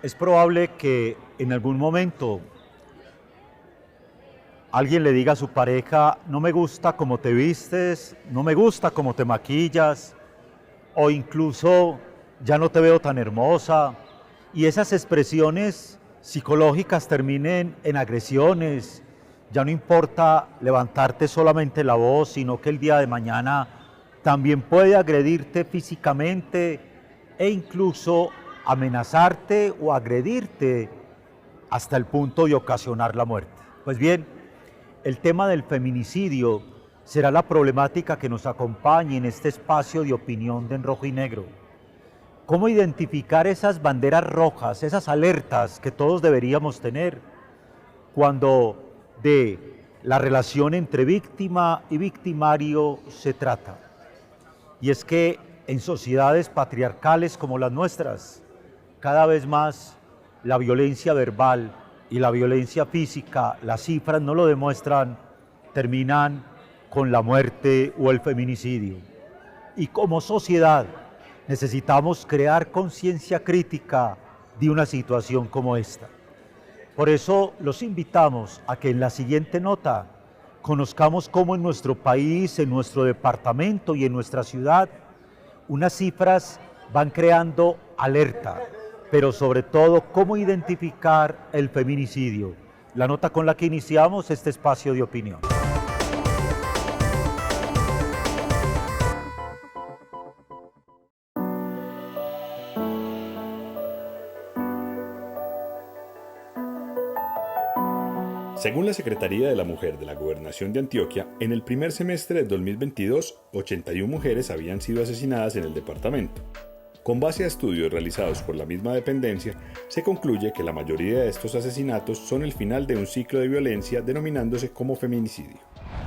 Es probable que en algún momento alguien le diga a su pareja, no me gusta cómo te vistes, no me gusta cómo te maquillas, o incluso ya no te veo tan hermosa, y esas expresiones psicológicas terminen en agresiones. Ya no importa levantarte solamente la voz, sino que el día de mañana también puede agredirte físicamente e incluso amenazarte o agredirte hasta el punto de ocasionar la muerte. Pues bien, el tema del feminicidio será la problemática que nos acompañe en este espacio de opinión de En Rojo y Negro. ¿Cómo identificar esas banderas rojas, esas alertas que todos deberíamos tener cuando de la relación entre víctima y victimario se trata? Y es que en sociedades patriarcales como las nuestras, cada vez más la violencia verbal y la violencia física, las cifras no lo demuestran, terminan con la muerte o el feminicidio. Y como sociedad necesitamos crear conciencia crítica de una situación como esta. Por eso los invitamos a que en la siguiente nota conozcamos cómo en nuestro país, en nuestro departamento y en nuestra ciudad, unas cifras van creando alerta, pero sobre todo cómo identificar el feminicidio. La nota con la que iniciamos este espacio de opinión. Según la Secretaría de la Mujer de la Gobernación de Antioquia, en el primer semestre de 2022, 81 mujeres habían sido asesinadas en el departamento. Con base a estudios realizados por la misma dependencia, se concluye que la mayoría de estos asesinatos son el final de un ciclo de violencia denominándose como feminicidio.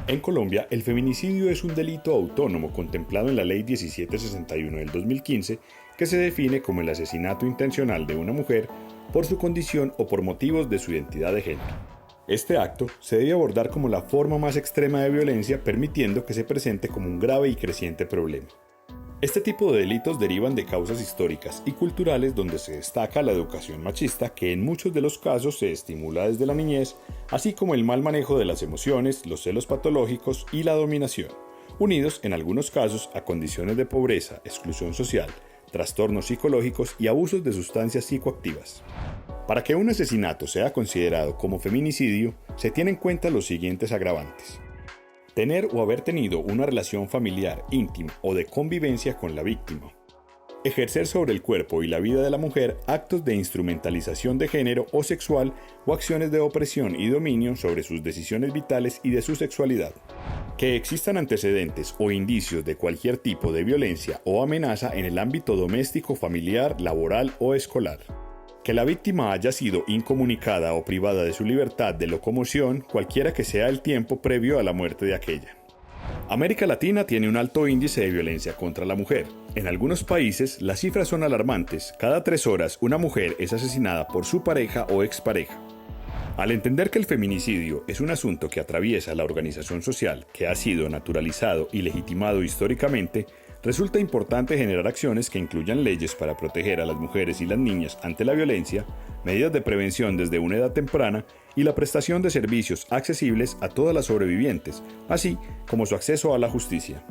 En Colombia, el feminicidio es un delito autónomo contemplado en la Ley 1761 del 2015, que se define como el asesinato intencional de una mujer por su condición o por motivos de su identidad de género. Este acto se debe abordar como la forma más extrema de violencia, permitiendo que se presente como un grave y creciente problema. Este tipo de delitos derivan de causas históricas y culturales donde se destaca la educación machista, que en muchos de los casos se estimula desde la niñez, así como el mal manejo de las emociones, los celos patológicos y la dominación, unidos en algunos casos a condiciones de pobreza, exclusión social, trastornos psicológicos y abusos de sustancias psicoactivas. Para que un asesinato sea considerado como feminicidio, se tienen en cuenta los siguientes agravantes: tener o haber tenido una relación familiar, íntima o de convivencia con la víctima; ejercer sobre el cuerpo y la vida de la mujer actos de instrumentalización de género o sexual o acciones de opresión y dominio sobre sus decisiones vitales y de su sexualidad; que existan antecedentes o indicios de cualquier tipo de violencia o amenaza en el ámbito doméstico, familiar, laboral o escolar; que la víctima haya sido incomunicada o privada de su libertad de locomoción, cualquiera que sea el tiempo previo a la muerte de aquella. América Latina tiene un alto índice de violencia contra la mujer. En algunos países, las cifras son alarmantes. Cada 3 horas, una mujer es asesinada por su pareja o expareja. Al entender que el feminicidio es un asunto que atraviesa la organización social, que ha sido naturalizado y legitimado históricamente, resulta importante generar acciones que incluyan leyes para proteger a las mujeres y las niñas ante la violencia, medidas de prevención desde una edad temprana y la prestación de servicios accesibles a todas las sobrevivientes, así como su acceso a la justicia.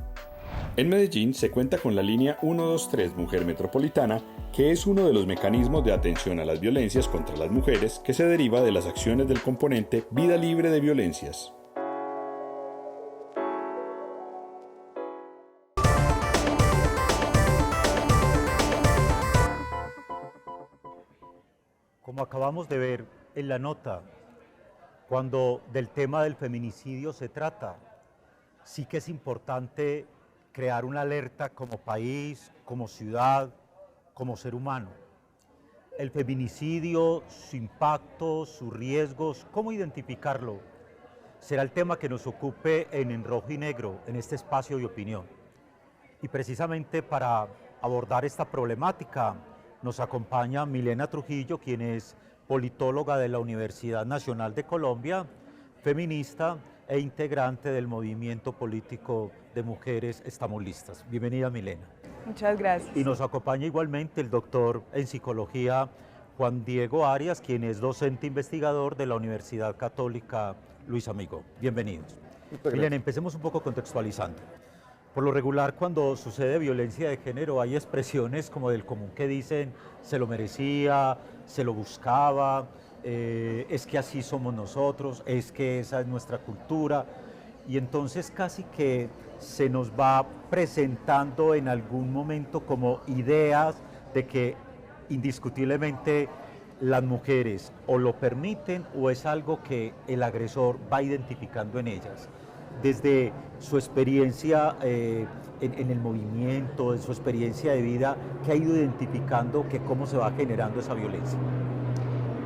En Medellín se cuenta con la línea 123 Mujer Metropolitana, que es uno de los mecanismos de atención a las violencias contra las mujeres que se deriva de las acciones del componente Vida Libre de Violencias. Como acabamos de ver en la nota, cuando del tema del feminicidio se trata, sí que es importante crear una alerta como país, como ciudad, como ser humano. El feminicidio, su impacto, sus riesgos, ¿cómo identificarlo? Será el tema que nos ocupe en Rojo y Negro, en este espacio de opinión. Y precisamente para abordar esta problemática nos acompaña Milena Trujillo, quien es politóloga de la Universidad Nacional de Colombia, feminista e integrante del movimiento político de Mujeres Estamos Listas. Bienvenida, Milena. Muchas gracias. Y nos acompaña igualmente el doctor en psicología Juan Diego Arias, quien es docente investigador de la Universidad Católica Luis Amigo. Bienvenidos. Miren, empecemos un poco contextualizando. Por lo regular, cuando sucede violencia de género, hay expresiones como del común que dicen se lo merecía, se lo buscaba, es que así somos nosotros, es que esa es nuestra cultura. Y entonces casi que se nos va presentando en algún momento como ideas de que indiscutiblemente las mujeres o lo permiten o es algo que el agresor va identificando en ellas. Desde su experiencia en el movimiento, de su experiencia de vida, que ha ido identificando que cómo se va generando esa violencia.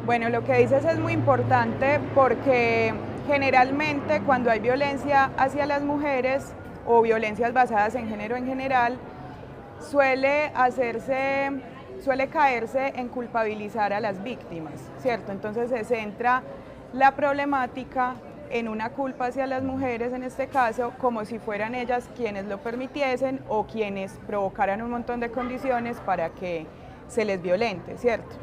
Bueno, lo que dices es muy importante porque generalmente cuando hay violencia hacia las mujeres o violencias basadas en género en general, suele caerse en culpabilizar a las víctimas, ¿cierto? Entonces se centra la problemática en una culpa hacia las mujeres, en este caso, como si fueran ellas quienes lo permitiesen o quienes provocaran un montón de condiciones para que se les violente, ¿cierto?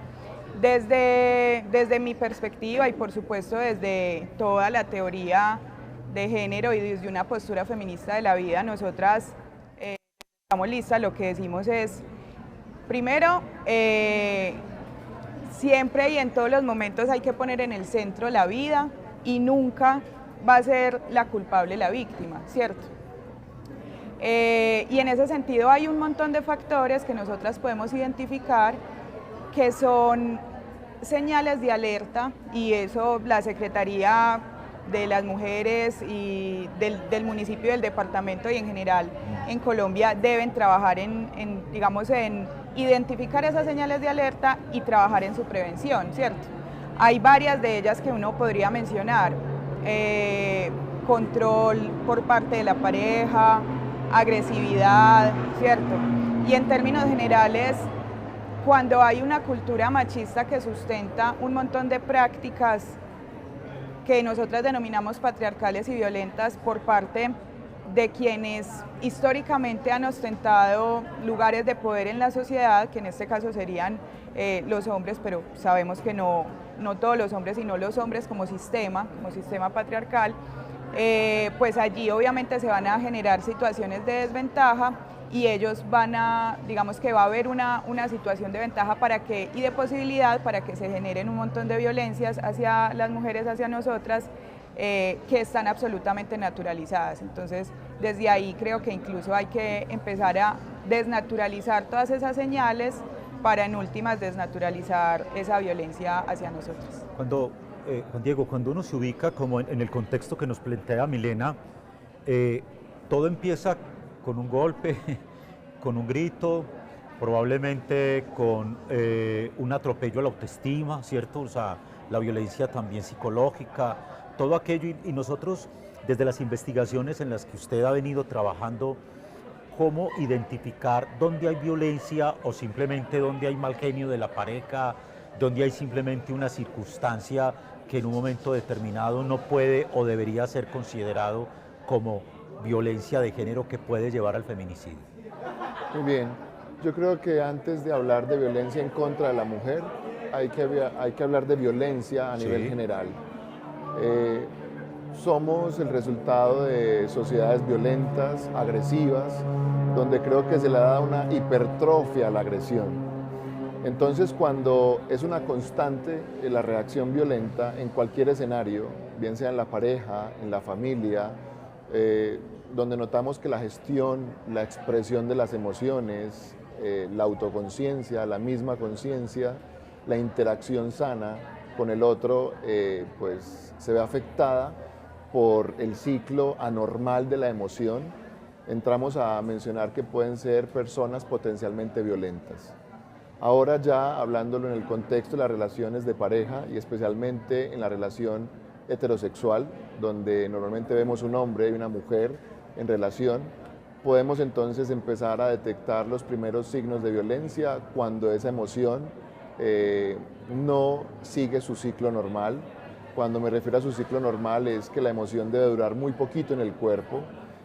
Desde mi perspectiva y por supuesto desde toda la teoría de género y desde una postura feminista de la vida, nosotras estamos listas, lo que decimos es, primero, siempre y en todos los momentos hay que poner en el centro la vida y nunca va a ser la culpable la víctima, ¿cierto? Y en ese sentido hay un montón de factores que nosotras podemos identificar que son señales de alerta y eso la Secretaría de las Mujeres y del municipio, del departamento y en general en Colombia deben trabajar en identificar esas señales de alerta y trabajar en su prevención, ¿cierto? Hay varias de ellas que uno podría mencionar, control por parte de la pareja, agresividad, ¿cierto? Y en términos generales, cuando hay una cultura machista que sustenta un montón de prácticas que nosotras denominamos patriarcales y violentas por parte de quienes históricamente han ostentado lugares de poder en la sociedad, que en este caso serían los hombres, pero sabemos que no todos los hombres, sino los hombres como sistema patriarcal, pues allí obviamente se van a generar situaciones de desventaja y ellos digamos que va a haber una situación de ventaja y de posibilidad para que se generen un montón de violencias hacia las mujeres, hacia nosotras, que están absolutamente naturalizadas. Entonces, desde ahí creo que incluso hay que empezar a desnaturalizar todas esas señales para en últimas desnaturalizar esa violencia hacia nosotros. Juan Diego, cuando uno se ubica como en el contexto que nos plantea Milena, todo empieza con un golpe, con un grito, probablemente con un atropello a la autoestima, ¿cierto? O sea, la violencia también psicológica, todo aquello. Y nosotros, desde las investigaciones en las que usted ha venido trabajando, ¿cómo identificar dónde hay violencia o simplemente dónde hay mal genio de la pareja, dónde hay simplemente una circunstancia que en un momento determinado no puede o debería ser considerado como violencia de género que puede llevar al feminicidio? Muy bien, yo creo que antes de hablar de violencia en contra de la mujer, hay que hablar de violencia a nivel general. Somos el resultado de sociedades violentas, agresivas, donde creo que se le ha dado una hipertrofia a la agresión. Entonces, cuando es una constante la reacción violenta en cualquier escenario, bien sea en la pareja, en la familia, donde notamos que la gestión, la expresión de las emociones, la autoconciencia, la misma conciencia, la interacción sana con el otro, pues se ve afectada por el ciclo anormal de la emoción, entramos a mencionar que pueden ser personas potencialmente violentas. Ahora ya hablándolo en el contexto de las relaciones de pareja y especialmente en la relación heterosexual, donde normalmente vemos un hombre y una mujer en relación, podemos entonces empezar a detectar los primeros signos de violencia cuando esa emoción no sigue su ciclo normal. Cuando me refiero a su ciclo normal es que la emoción debe durar muy poquito en el cuerpo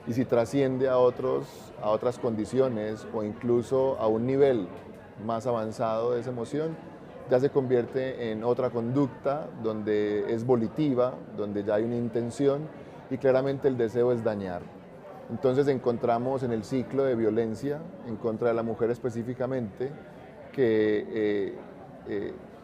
y si trasciende a otras condiciones o incluso a un nivel más avanzado de esa emoción, ya se convierte en otra conducta donde es volitiva, donde ya hay una intención y claramente el deseo es dañar. Entonces encontramos en el ciclo de violencia en contra de la mujer específicamente que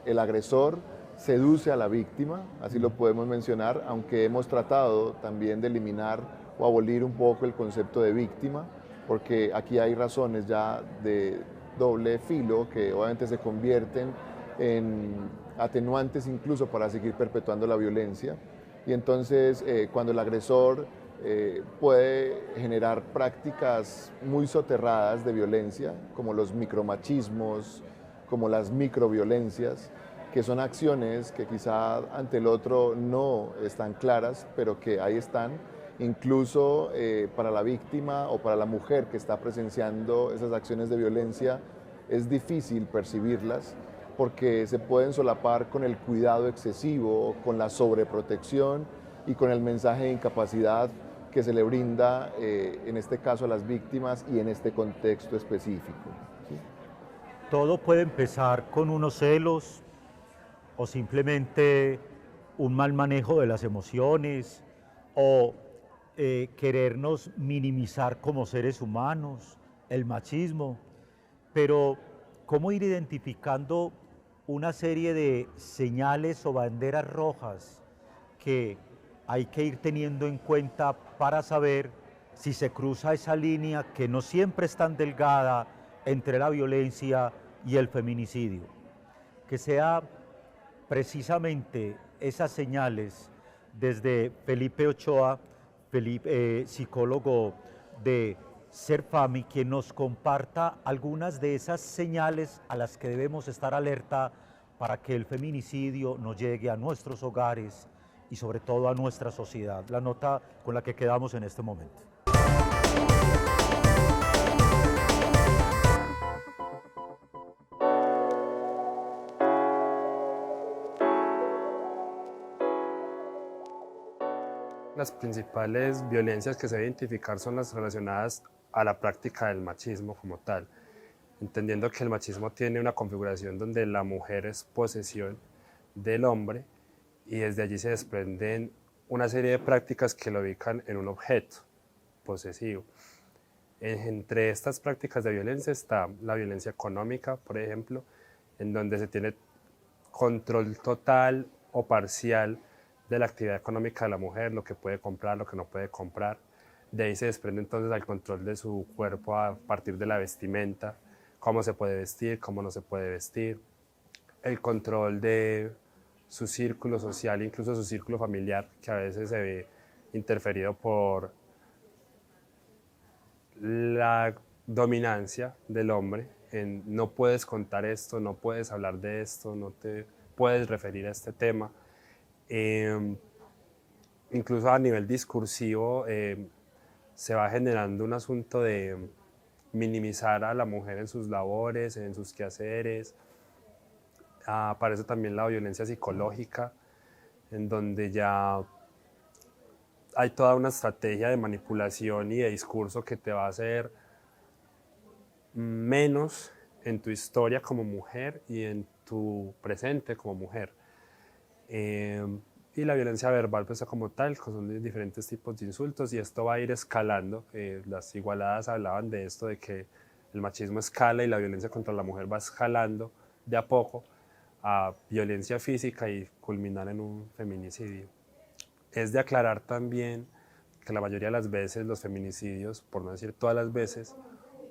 el agresor seduce a la víctima, así lo podemos mencionar, aunque hemos tratado también de eliminar o abolir un poco el concepto de víctima, porque aquí hay razones ya de doble filo que obviamente se convierten en atenuantes incluso para seguir perpetuando la violencia. Y entonces cuando el agresor puede generar prácticas muy soterradas de violencia, como los micromachismos, como las microviolencias, que son acciones que quizá ante el otro no están claras, pero que ahí están, incluso para la víctima o para la mujer que está presenciando esas acciones de violencia, es difícil percibirlas porque se pueden solapar con el cuidado excesivo, con la sobreprotección y con el mensaje de incapacidad que se le brinda, en este caso a las víctimas y en este contexto específico. ¿Sí? Todo puede empezar con unos celos o simplemente un mal manejo de las emociones o querernos minimizar como seres humanos, el machismo, pero ¿cómo ir identificando una serie de señales o banderas rojas que hay que ir teniendo en cuenta para saber si se cruza esa línea que no siempre es tan delgada entre la violencia y el feminicidio? Que sea precisamente esas señales desde Felipe Ochoa, psicólogo de Serfami, quien nos comparta algunas de esas señales a las que debemos estar alerta para que el feminicidio no llegue a nuestros hogares y sobre todo a nuestra sociedad. La nota con la que quedamos en este momento. Las principales violencias que se deben identificar son las relacionadas a la práctica del machismo como tal, entendiendo que el machismo tiene una configuración donde la mujer es posesión del hombre y desde allí se desprenden una serie de prácticas que lo ubican en un objeto posesivo. Entre estas prácticas de violencia está la violencia económica, por ejemplo, en donde se tiene control total o parcial de la actividad económica de la mujer, lo que puede comprar, lo que no puede comprar. De ahí se desprende entonces el control de su cuerpo a partir de la vestimenta, cómo se puede vestir, cómo no se puede vestir, el control de su círculo social, incluso su círculo familiar, que a veces se ve interferido por la dominancia del hombre en no puedes contar esto, no puedes hablar de esto, no te puedes referir a este tema. Incluso a nivel discursivo se va generando un asunto de minimizar a la mujer en sus labores, en sus quehaceres. Aparece también la violencia psicológica, en donde ya hay toda una estrategia de manipulación y de discurso que te va a hacer menos en tu historia como mujer y en tu presente como mujer. Y la violencia verbal pues como tal, son diferentes tipos de insultos y esto va a ir escalando. Las igualadas hablaban de esto, de que el machismo escala y la violencia contra la mujer va escalando de a poco a violencia física y culminar en un feminicidio. Es de aclarar también que la mayoría de las veces los feminicidios, por no decir todas las veces,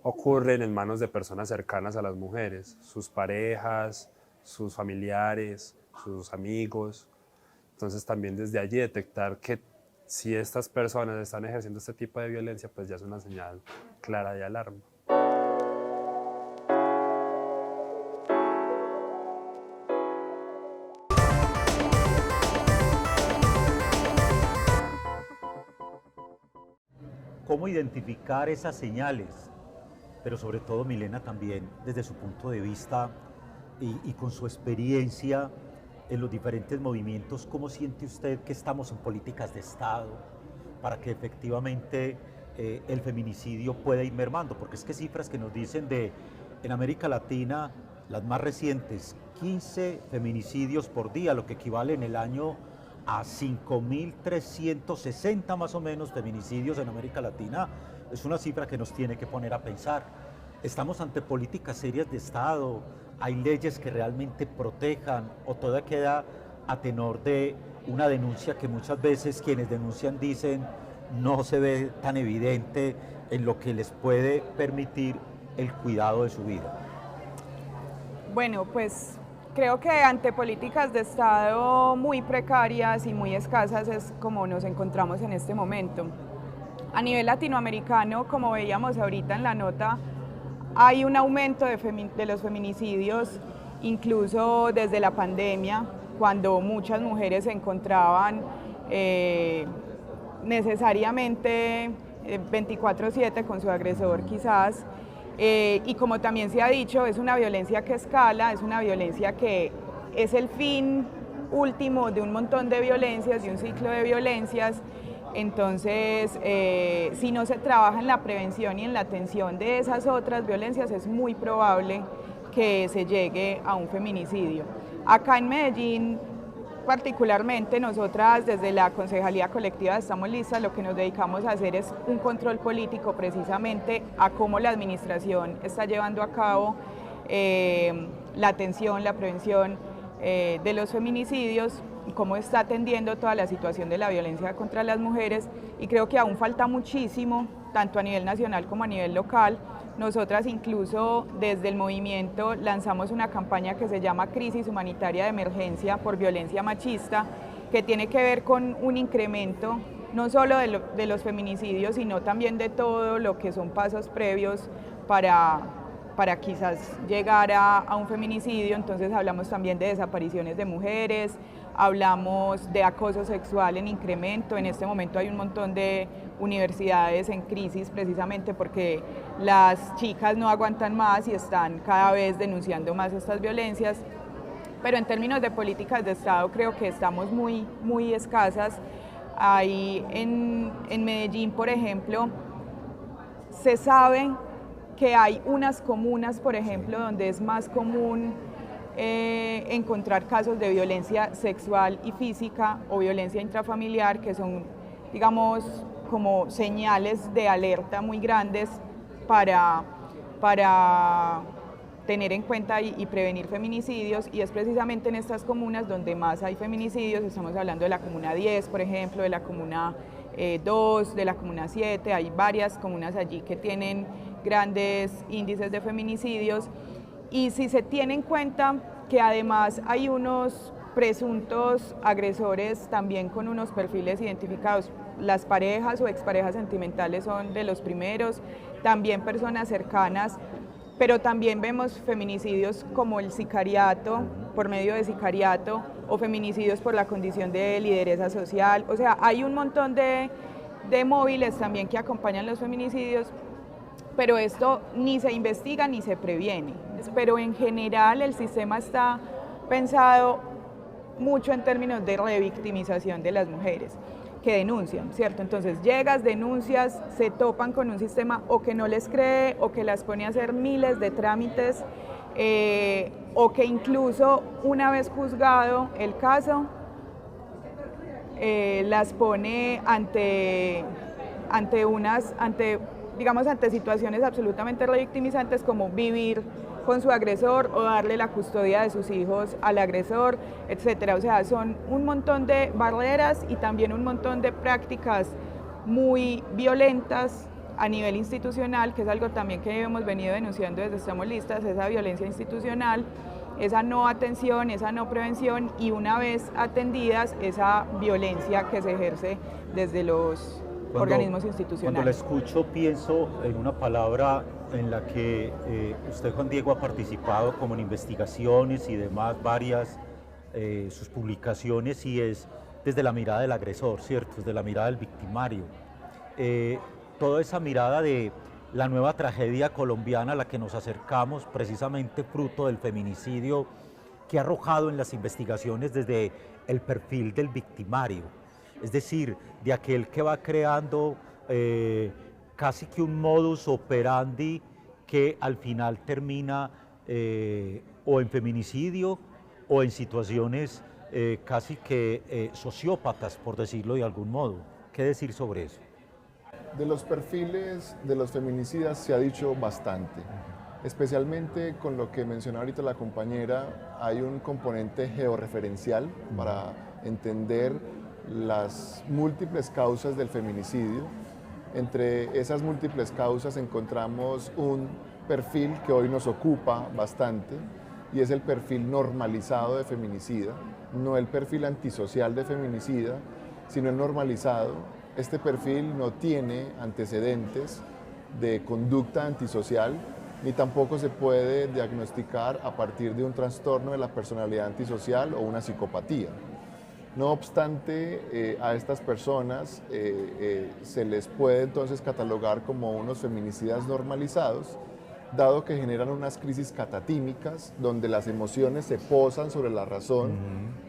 ocurren en manos de personas cercanas a las mujeres, sus parejas, sus familiares, sus amigos. Entonces también desde allí detectar que si estas personas están ejerciendo este tipo de violencia, pues ya es una señal clara de alarma. ¿Cómo identificar esas señales? Pero sobre todo, Milena, también desde su punto de vista y con su experiencia en los diferentes movimientos, ¿cómo siente usted que estamos en políticas de Estado para que efectivamente el feminicidio pueda ir mermando? Porque es que cifras que nos dicen en América Latina las más recientes, 15 feminicidios por día, lo que equivale en el año a 5.360 más o menos feminicidios en América Latina, es una cifra que nos tiene que poner a pensar. Estamos ante políticas serias de Estado, hay leyes que realmente protejan, o todo queda a tenor de una denuncia que muchas veces quienes denuncian dicen no se ve tan evidente en lo que les puede permitir el cuidado de su vida. Bueno, pues creo que ante políticas de Estado muy precarias y muy escasas es como nos encontramos en este momento. A nivel latinoamericano, como veíamos ahorita en la nota, hay un aumento de los feminicidios, incluso desde la pandemia, cuando muchas mujeres se encontraban necesariamente 24/7 con su agresor quizás, y como también se ha dicho, es una violencia que escala, es una violencia que es el fin último de un montón de violencias, de un ciclo de violencias. Entonces, si no se trabaja en la prevención y en la atención de esas otras violencias, es muy probable que se llegue a un feminicidio. Acá en Medellín, particularmente, nosotras desde la Concejalía Colectiva de Estamos Listas, lo que nos dedicamos a hacer es un control político precisamente a cómo la administración está llevando a cabo la atención, la prevención de los feminicidios, y cómo está atendiendo toda la situación de la violencia contra las mujeres, y creo que aún falta muchísimo, tanto a nivel nacional como a nivel local. Nosotras incluso desde el movimiento lanzamos una campaña que se llama Crisis Humanitaria de Emergencia por Violencia Machista, que tiene que ver con un incremento no solo de los feminicidios, sino también de todo lo que son pasos previos para quizás llegar a un feminicidio. Entonces hablamos también de desapariciones de mujeres, hablamos de acoso sexual en incremento. En este momento hay un montón de universidades en crisis precisamente porque las chicas no aguantan más y están cada vez denunciando más estas violencias. Pero en términos de políticas de Estado creo que estamos muy, muy escasas. Ahí en Medellín, por ejemplo, se sabe que hay unas comunas, por ejemplo, donde es más común encontrar casos de violencia sexual y física o violencia intrafamiliar, que son, digamos, como señales de alerta muy grandes para tener en cuenta y prevenir feminicidios, y es precisamente en estas comunas donde más hay feminicidios. Estamos hablando de la comuna 10, por ejemplo, de la comuna 2, de la comuna 7, hay varias comunas allí que tienen grandes índices de feminicidios, y si se tiene en cuenta que además hay unos presuntos agresores también con unos perfiles identificados, las parejas o exparejas sentimentales son de los primeros, también personas cercanas, pero también vemos feminicidios como el sicariato, por medio de sicariato, o feminicidios por la condición de lideresa social. O sea, hay un montón de móviles también que acompañan los feminicidios, pero esto ni se investiga ni se previene. Pero en general el sistema está pensado mucho en términos de revictimización de las mujeres que denuncian, ¿cierto? Entonces llegas, denuncias, se topan con un sistema o que no les cree o que las pone a hacer miles de trámites, o que incluso una vez juzgado el caso las pone ante situaciones absolutamente revictimizantes, como vivir con su agresor o darle la custodia de sus hijos al agresor, etcétera. O sea, son un montón de barreras y también un montón de prácticas muy violentas a nivel institucional, que es algo también que hemos venido denunciando desde Estamos Listas, esa violencia institucional, esa no atención, esa no prevención, y una vez atendidas, esa violencia que se ejerce desde los organismos institucionales. Cuando la escucho pienso en una palabra en la que usted, Juan Diego, ha participado como en investigaciones y demás, varias sus publicaciones, y es desde la mirada del agresor, ¿cierto? Desde la mirada del victimario. Toda esa mirada de la nueva tragedia colombiana a la que nos acercamos, precisamente fruto del feminicidio, que ha arrojado en las investigaciones desde el perfil del victimario, es decir, de aquel que va creando casi que un modus operandi que al final termina o en feminicidio o en situaciones casi que sociópatas, por decirlo de algún modo. ¿Qué decir sobre eso? De los perfiles de los feminicidas se ha dicho bastante, especialmente con lo que mencionó ahorita la compañera, hay un componente georreferencial para entender las múltiples causas del feminicidio. Entre esas múltiples causas encontramos un perfil que hoy nos ocupa bastante y es el perfil normalizado de feminicida, no el perfil antisocial de feminicida, sino el normalizado. Este perfil no tiene antecedentes de conducta antisocial ni tampoco se puede diagnosticar a partir de un trastorno de la personalidad antisocial o una psicopatía. No obstante, a estas personas se les puede entonces catalogar como unos feminicidas normalizados, dado que generan unas crisis catatímicas donde las emociones se posan sobre la razón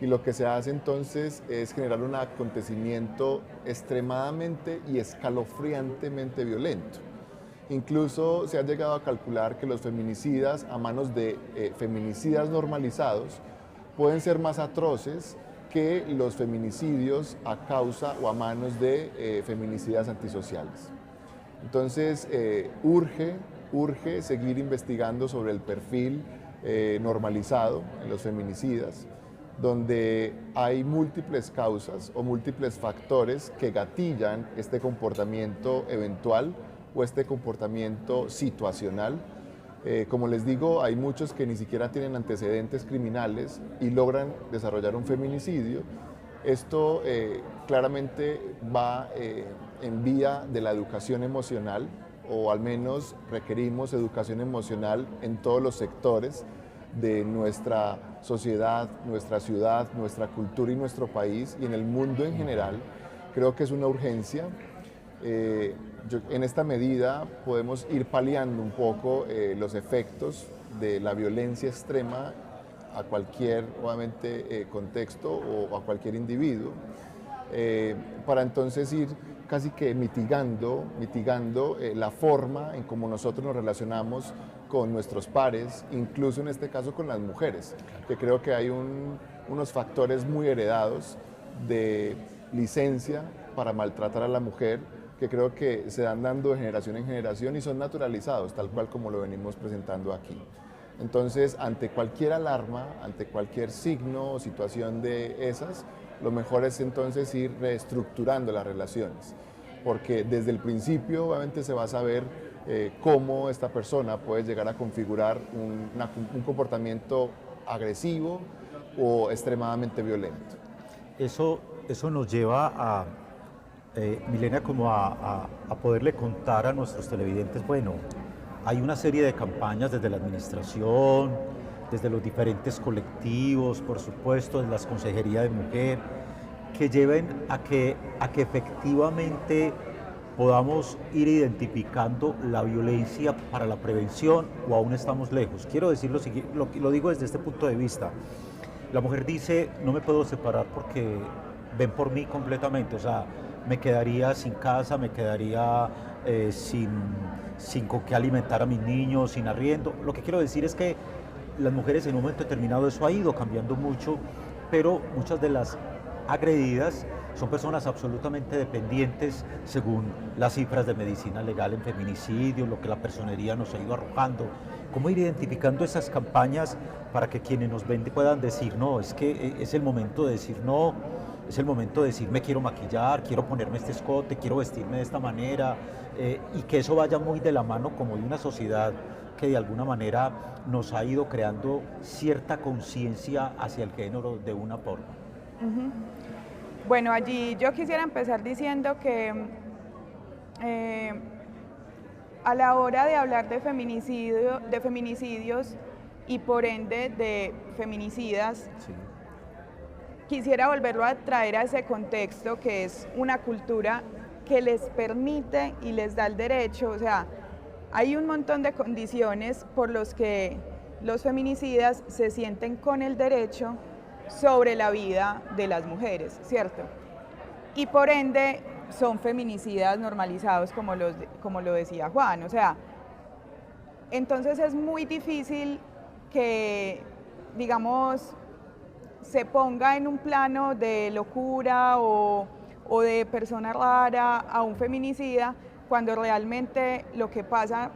y lo que se hace entonces es generar un acontecimiento extremadamente y escalofriantemente violento. Incluso se ha llegado a calcular que los feminicidas a manos de feminicidas normalizados pueden ser más atroces que los feminicidios a causa o a manos de feminicidas antisociales. Entonces, urge seguir investigando sobre el perfil normalizado en los feminicidas, donde hay múltiples causas o múltiples factores que gatillan este comportamiento eventual o este comportamiento situacional. Como les digo, hay muchos que ni siquiera tienen antecedentes criminales y logran desarrollar un feminicidio. Esto claramente va en vía de la educación emocional, o al menos requerimos educación emocional en todos los sectores de nuestra sociedad, nuestra ciudad, nuestra cultura y nuestro país y en el mundo en general. Creo que es una urgencia. En esta medida podemos ir paliando un poco los efectos de la violencia extrema a cualquier, obviamente, contexto o a cualquier individuo, para entonces ir casi que mitigando la forma en cómo nosotros nos relacionamos con nuestros pares, incluso en este caso con las mujeres, que creo que hay unos factores muy heredados de licencia para maltratar a la mujer, que creo que se dan dando de generación en generación y son naturalizados, tal cual como lo venimos presentando aquí. Entonces, ante cualquier alarma, ante cualquier signo o situación de esas, lo mejor es entonces ir reestructurando las relaciones, porque desde el principio obviamente se va a saber cómo esta persona puede llegar a configurar un comportamiento agresivo o extremadamente violento. Eso nos lleva a, Milena, como a poderle contar a nuestros televidentes, bueno, hay una serie de campañas desde la administración, desde los diferentes colectivos, por supuesto, de las consejerías de mujer, que lleven a que efectivamente podamos ir identificando la violencia para la prevención, o aún estamos lejos. Quiero decir lo digo desde este punto de vista. La mujer dice, no me puedo separar porque ven por mí completamente, o sea, me quedaría sin casa, me quedaría sin con qué alimentar a mis niños, sin arriendo. Lo que quiero decir es que las mujeres en un momento determinado eso ha ido cambiando mucho, pero muchas de las agredidas son personas absolutamente dependientes según las cifras de medicina legal en feminicidio, lo que la personería nos ha ido arrojando. ¿Cómo ir identificando esas campañas para que quienes nos ven puedan decir, no, es que es el momento de decir no, es el momento de decir me quiero maquillar, quiero ponerme este escote, quiero vestirme de esta manera, y que eso vaya muy de la mano como de una sociedad que de alguna manera nos ha ido creando cierta conciencia hacia el género de una forma? Bueno, allí yo quisiera empezar diciendo que a la hora de hablar de feminicidios y por ende de feminicidas, sí, quisiera volverlo a traer a ese contexto que es una cultura que les permite y les da el derecho, o sea, hay un montón de condiciones por los que los feminicidas se sienten con el derecho sobre la vida de las mujeres, ¿cierto? Y por ende son feminicidas normalizados como lo decía Juan, o sea, entonces es muy difícil que, digamos, se ponga en un plano de locura o de persona rara a un feminicida, cuando realmente lo que pasa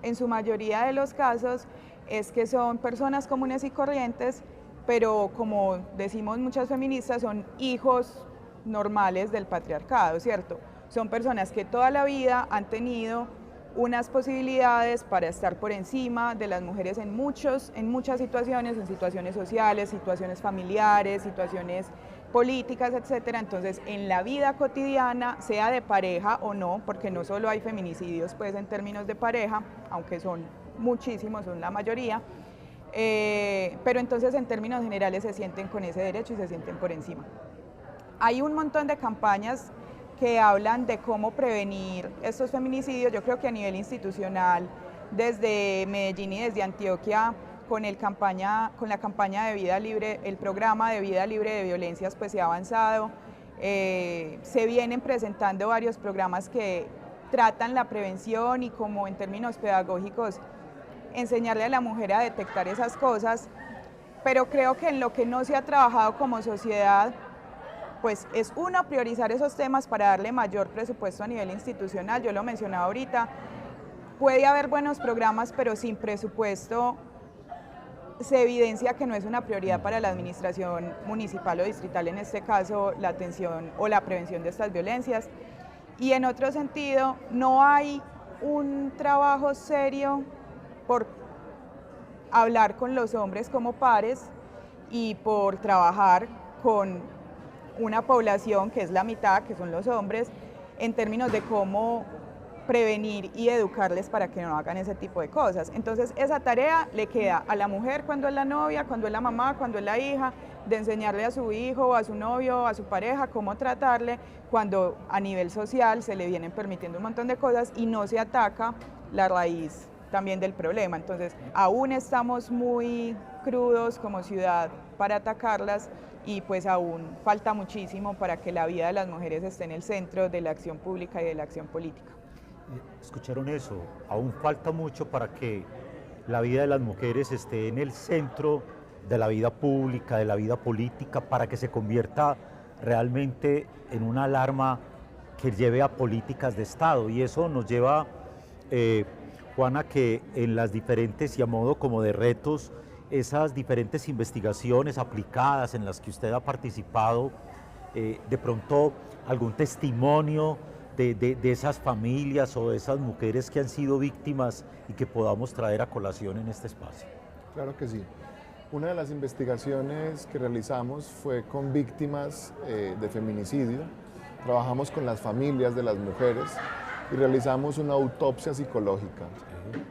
en su mayoría de los casos es que son personas comunes y corrientes, pero como decimos muchas feministas, son hijos normales del patriarcado, ¿cierto? Son personas que toda la vida han tenido unas posibilidades para estar por encima de las mujeres en muchas situaciones, en situaciones sociales, situaciones familiares, situaciones políticas, etcétera. Entonces, en la vida cotidiana, sea de pareja o no, porque no solo hay feminicidios pues en términos de pareja, aunque son muchísimos, son la mayoría, pero entonces en términos generales se sienten con ese derecho y se sienten por encima. Hay un montón de campañas que hablan de cómo prevenir estos feminicidios. Yo creo que a nivel institucional, desde Medellín y desde Antioquia, con la campaña de Vida Libre, el programa de Vida Libre de Violencias, pues se ha avanzado. Se vienen presentando varios programas que tratan la prevención y como en términos pedagógicos enseñarle a la mujer a detectar esas cosas, pero creo que en lo que no se ha trabajado como sociedad, pues es uno, priorizar esos temas para darle mayor presupuesto a nivel institucional. Yo lo mencionaba ahorita, puede haber buenos programas, pero sin presupuesto se evidencia que no es una prioridad para la administración municipal o distrital, en este caso la atención o la prevención de estas violencias. Y en otro sentido, no hay un trabajo serio por hablar con los hombres como pares y por trabajar con una población que es la mitad, que son los hombres, en términos de cómo prevenir y educarles para que no hagan ese tipo de cosas. Entonces esa tarea le queda a la mujer cuando es la novia, cuando es la mamá, cuando es la hija, de enseñarle a su hijo, a su novio, a su pareja cómo tratarle, cuando a nivel social se le vienen permitiendo un montón de cosas y no se ataca la raíz también del problema. Entonces aún estamos muy crudos como ciudad para atacarlas y pues aún falta muchísimo para que la vida de las mujeres esté en el centro de la acción pública y de la acción política. ¿Escucharon eso? Aún falta mucho para que la vida de las mujeres esté en el centro de la vida pública, de la vida política, para que se convierta realmente en una alarma que lleve a políticas de Estado. Y eso nos lleva, Juana, que en las diferentes, y a modo como de retos, esas diferentes investigaciones aplicadas en las que usted ha participado, de pronto algún testimonio de esas familias o de esas mujeres que han sido víctimas y que podamos traer a colación en este espacio. Claro que sí. Una de las investigaciones que realizamos fue con víctimas de feminicidio. Trabajamos con las familias de las mujeres y realizamos una autopsia psicológica,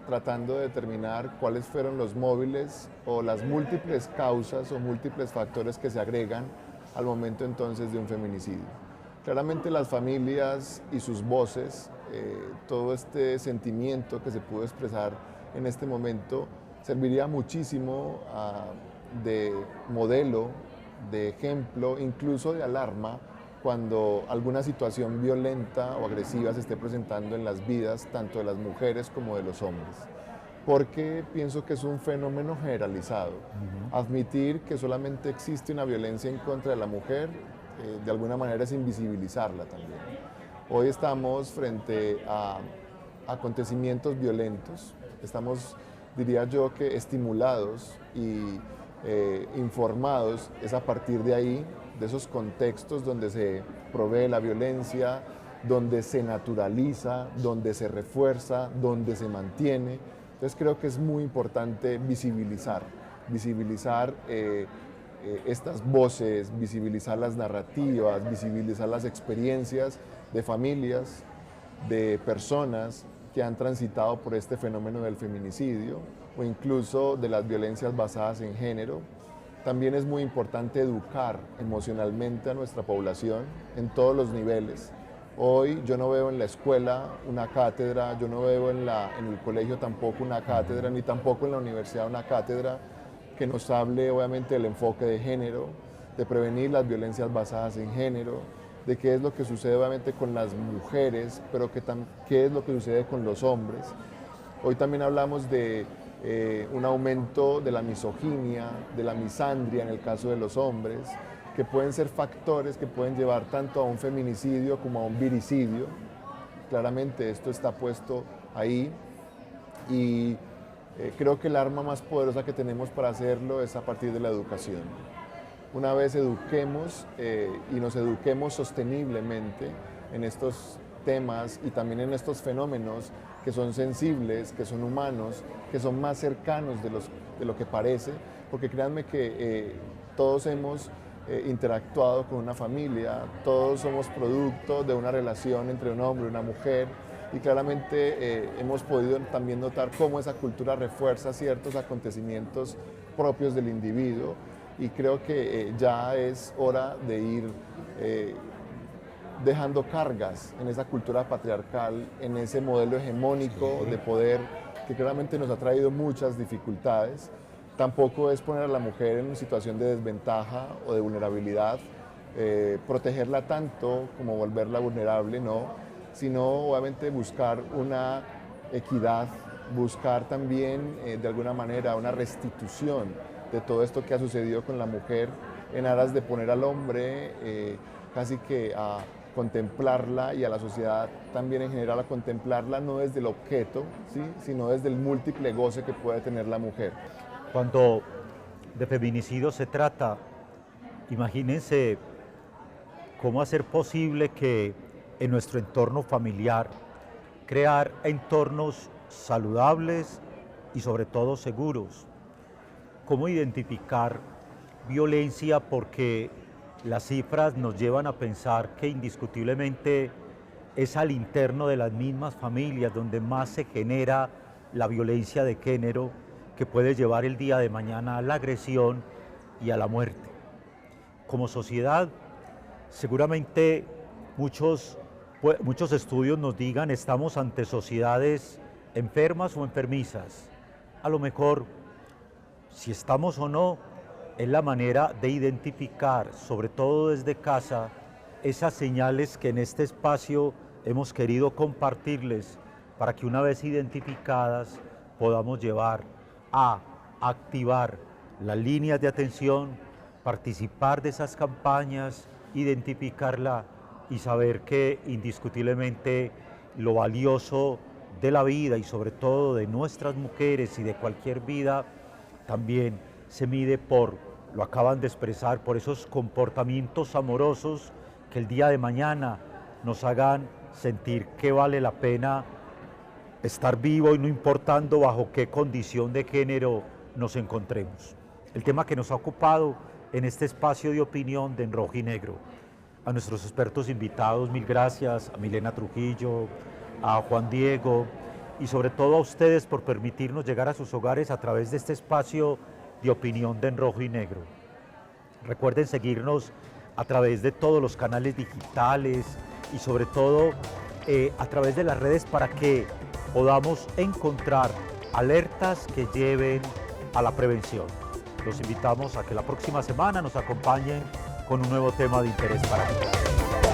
tratando de determinar cuáles fueron los móviles o las múltiples causas o múltiples factores que se agregan al momento entonces de un feminicidio. Claramente las familias y sus voces, todo este sentimiento que se pudo expresar en este momento, serviría muchísimo de modelo, de ejemplo, incluso de alarma, cuando alguna situación violenta o agresiva se esté presentando en las vidas tanto de las mujeres como de los hombres. Porque pienso que es un fenómeno generalizado. Admitir que solamente existe una violencia en contra de la mujer, de alguna manera es invisibilizarla también. Hoy estamos frente a acontecimientos violentos, estamos, diría yo, que estimulados y informados, es a partir de ahí, de esos contextos donde se provee la violencia, donde se naturaliza, donde se refuerza, donde se mantiene. Entonces creo que es muy importante visibilizar estas voces, visibilizar las narrativas, visibilizar las experiencias de familias, de personas que han transitado por este fenómeno del feminicidio o incluso de las violencias basadas en género. También es muy importante educar emocionalmente a nuestra población en todos los niveles. Hoy yo no veo en la escuela una cátedra, yo no veo en el colegio tampoco una cátedra, ni tampoco en la universidad una cátedra que nos hable obviamente del enfoque de género, de prevenir las violencias basadas en género, de qué es lo que sucede obviamente con las mujeres, pero qué es lo que sucede con los hombres. Hoy también hablamos de un aumento de la misoginia, de la misandria en el caso de los hombres, que pueden ser factores que pueden llevar tanto a un feminicidio como a un viricidio. Claramente esto está puesto ahí y creo que el arma más poderosa que tenemos para hacerlo es a partir de la educación. Una vez eduquemos y nos eduquemos sosteniblemente en estos temas y también en estos fenómenos que son sensibles, que son humanos, que son más cercanos de lo que parece, porque créanme que todos hemos interactuado con una familia, todos somos producto de una relación entre un hombre y una mujer, y claramente hemos podido también notar cómo esa cultura refuerza ciertos acontecimientos propios del individuo, y creo que ya es hora de ir dejando cargas en esa cultura patriarcal, en ese modelo hegemónico de poder que claramente nos ha traído muchas dificultades. Tampoco es poner a la mujer en una situación de desventaja o de vulnerabilidad, protegerla tanto como volverla vulnerable, no, sino obviamente buscar una equidad, buscar también de alguna manera una restitución de todo esto que ha sucedido con la mujer en aras de poner al hombre casi que a contemplarla y a la sociedad también en general a contemplarla no desde el objeto, ¿sí?, sino desde el múltiple goce que puede tener la mujer. Cuando de feminicidio se trata, imagínense cómo hacer posible que en nuestro entorno familiar crear entornos saludables y sobre todo seguros. Cómo identificar violencia, porque las cifras nos llevan a pensar que indiscutiblemente es al interno de las mismas familias donde más se genera la violencia de género, que puede llevar el día de mañana a la agresión y a la muerte. Como sociedad, seguramente muchos estudios nos digan estamos ante sociedades enfermas o enfermizas. A lo mejor, si estamos o no, es la manera de identificar, sobre todo desde casa, esas señales que en este espacio hemos querido compartirles para que una vez identificadas podamos llevar a activar las líneas de atención, participar de esas campañas, identificarla y saber que indiscutiblemente lo valioso de la vida y sobre todo de nuestras mujeres y de cualquier vida también se mide por, lo acaban de expresar, por esos comportamientos amorosos que el día de mañana nos hagan sentir que vale la pena estar vivo y no importando bajo qué condición de género nos encontremos. El tema que nos ha ocupado en este espacio de opinión de En Rojo y Negro. A nuestros expertos invitados, mil gracias, a Milena Trujillo, a Juan Diego y sobre todo a ustedes por permitirnos llegar a sus hogares a través de este espacio de opinión de En Rojo y Negro. Recuerden seguirnos a través de todos los canales digitales y sobre todo a través de las redes para que podamos encontrar alertas que lleven a la prevención. Los invitamos a que la próxima semana nos acompañen con un nuevo tema de interés para todos.